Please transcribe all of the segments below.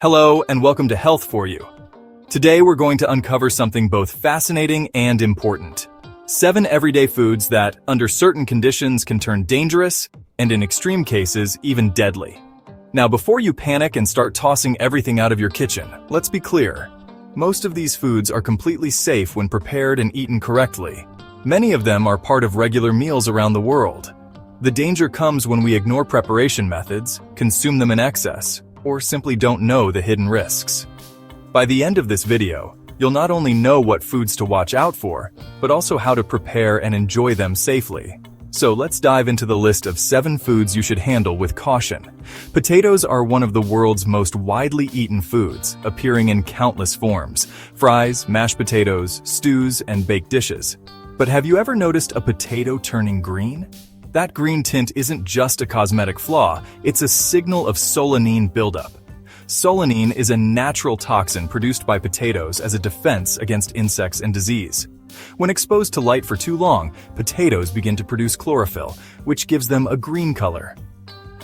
Hello and welcome to Health for You. Today we're going to uncover something both fascinating and important. 7 everyday foods that, under certain conditions, can turn dangerous and in extreme cases, even deadly. Now before you panic and start tossing everything out of your kitchen, let's be clear. Most of these foods are completely safe when prepared and eaten correctly. Many of them are part of regular meals around the world. The danger comes when we ignore preparation methods, consume them in excess, or simply don't know the hidden risks. By the end of this video, you'll not only know what foods to watch out for, but also how to prepare and enjoy them safely. So let's dive into the list of 7 foods you should handle with caution. Potatoes are one of the world's most widely eaten foods, appearing in countless forms: fries, mashed potatoes, stews, and baked dishes. But have you ever noticed a potato turning green? That green tint isn't just a cosmetic flaw, it's a signal of solanine buildup. Solanine is a natural toxin produced by potatoes as a defense against insects and disease. When exposed to light for too long, potatoes begin to produce chlorophyll, which gives them a green color.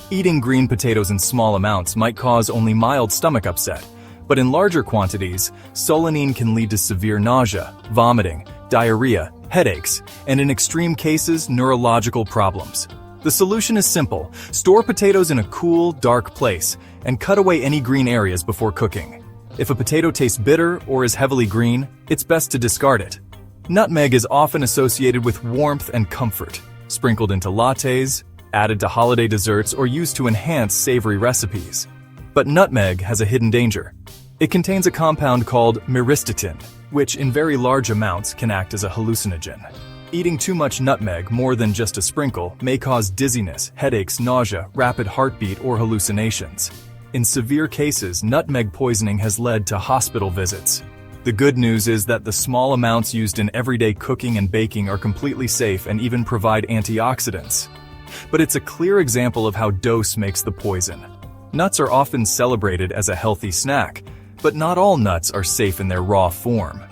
Eating green potatoes in small amounts might cause only mild stomach upset, but in larger quantities, solanine can lead to severe nausea, vomiting, diarrhea, headaches, and in extreme cases, neurological problems. The solution is simple: store potatoes in a cool, dark place and cut away any green areas before cooking. If a potato tastes bitter or is heavily green, it's best to discard it. Nutmeg is often associated with warmth and comfort, sprinkled into lattes, added to holiday desserts, or used to enhance savory recipes. But nutmeg has a hidden danger. It contains a compound called myristotin, which in very large amounts can act as a hallucinogen. Eating too much nutmeg, more than just a sprinkle, may cause dizziness, headaches, nausea, rapid heartbeat, or hallucinations. In severe cases, nutmeg poisoning has led to hospital visits. The good news is that the small amounts used in everyday cooking and baking are completely safe and even provide antioxidants. But it's a clear example of how dose makes the poison. Nuts are often celebrated as a healthy snack, but not all nuts are safe in their raw form.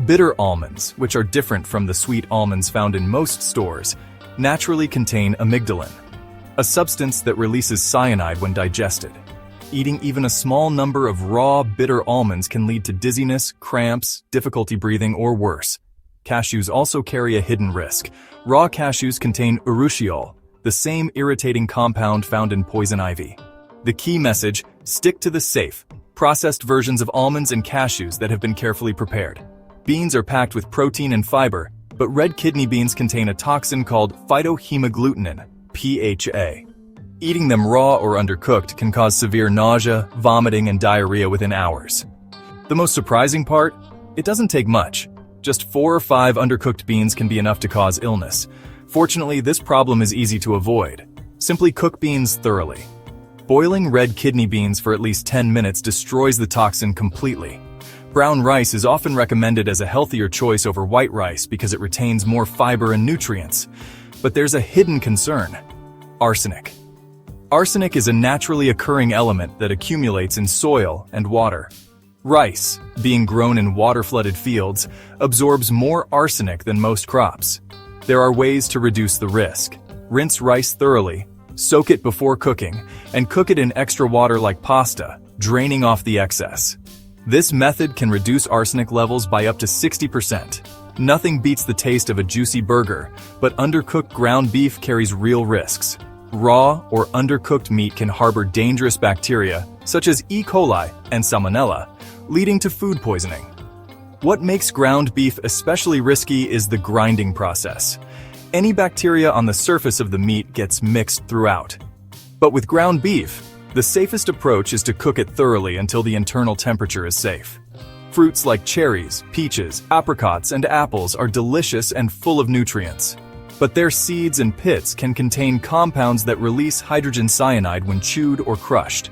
Bitter almonds, which are different from the sweet almonds found in most stores, naturally contain amygdalin, a substance that releases cyanide when digested. Eating even a small number of raw, bitter almonds can lead to dizziness, cramps, difficulty breathing, or worse. Cashews also carry a hidden risk. Raw cashews contain urushiol, the same irritating compound found in poison ivy. The key message: stick to the safe, processed versions of almonds and cashews that have been carefully prepared. Beans are packed with protein and fiber, but red kidney beans contain a toxin called phytohemagglutinin, PHA. Eating them raw or undercooked can cause severe nausea, vomiting, and diarrhea within hours. The most surprising part? It doesn't take much. Just 4 or 5 undercooked beans can be enough to cause illness. Fortunately, this problem is easy to avoid. Simply cook beans thoroughly. Boiling red kidney beans for at least 10 minutes destroys the toxin completely. Brown rice is often recommended as a healthier choice over white rice because it retains more fiber and nutrients. But there's a hidden concern: arsenic. Arsenic is a naturally occurring element that accumulates in soil and water. Rice, being grown in water-flooded fields, absorbs more arsenic than most crops. There are ways to reduce the risk. Rinse rice thoroughly, soak it before cooking, and cook it in extra water like pasta, draining off the excess. This method can reduce arsenic levels by up to 60%. Nothing beats the taste of a juicy burger, but undercooked ground beef carries real risks. Raw or undercooked meat can harbor dangerous bacteria, such as E. coli and Salmonella, leading to food poisoning. What makes ground beef especially risky is the grinding process. Any bacteria on the surface of the meat gets mixed throughout. But with ground beef, the safest approach is to cook it thoroughly until the internal temperature is safe. Fruits like cherries, peaches, apricots, and apples are delicious and full of nutrients. But their seeds and pits can contain compounds that release hydrogen cyanide when chewed or crushed.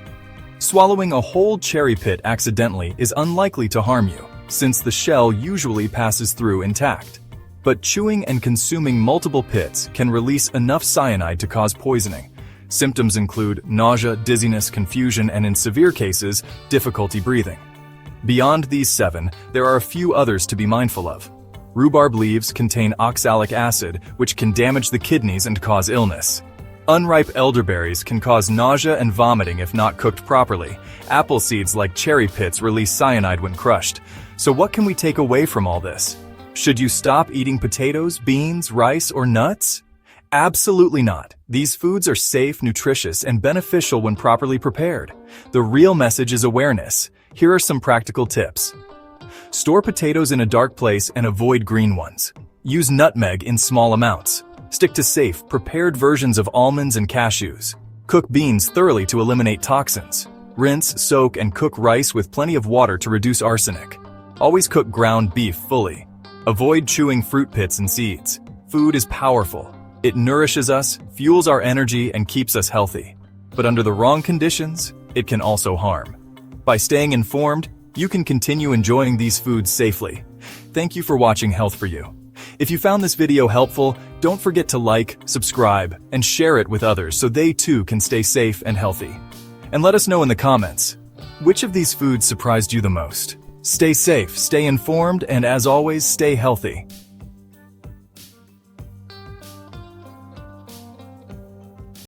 Swallowing a whole cherry pit accidentally is unlikely to harm you, since the shell usually passes through intact. But chewing and consuming multiple pits can release enough cyanide to cause poisoning. Symptoms include nausea, dizziness, confusion, and in severe cases, difficulty breathing. Beyond these 7, there are a few others to be mindful of. Rhubarb leaves contain oxalic acid, which can damage the kidneys and cause illness. Unripe elderberries can cause nausea and vomiting if not cooked properly. Apple seeds like cherry pits release cyanide when crushed. So what can we take away from all this? Should you stop eating potatoes, beans, rice, or nuts? Absolutely not. These foods are safe, nutritious, and beneficial when properly prepared. The real message is awareness. Here are some practical tips. Store potatoes in a dark place and avoid green ones. Use nutmeg in small amounts. Stick to safe, prepared versions of almonds and cashews. Cook beans thoroughly to eliminate toxins. Rinse, soak, and cook rice with plenty of water to reduce arsenic. Always cook ground beef fully. Avoid chewing fruit pits and seeds. Food is powerful. It nourishes us, fuels our energy, and keeps us healthy. But under the wrong conditions, it can also harm. By staying informed, you can continue enjoying these foods safely. Thank you for watching Health for You. If you found this video helpful, don't forget to like, subscribe, and share it with others so they too can stay safe and healthy. And let us know in the comments, which of these foods surprised you the most? Stay safe, stay informed, and as always, stay healthy.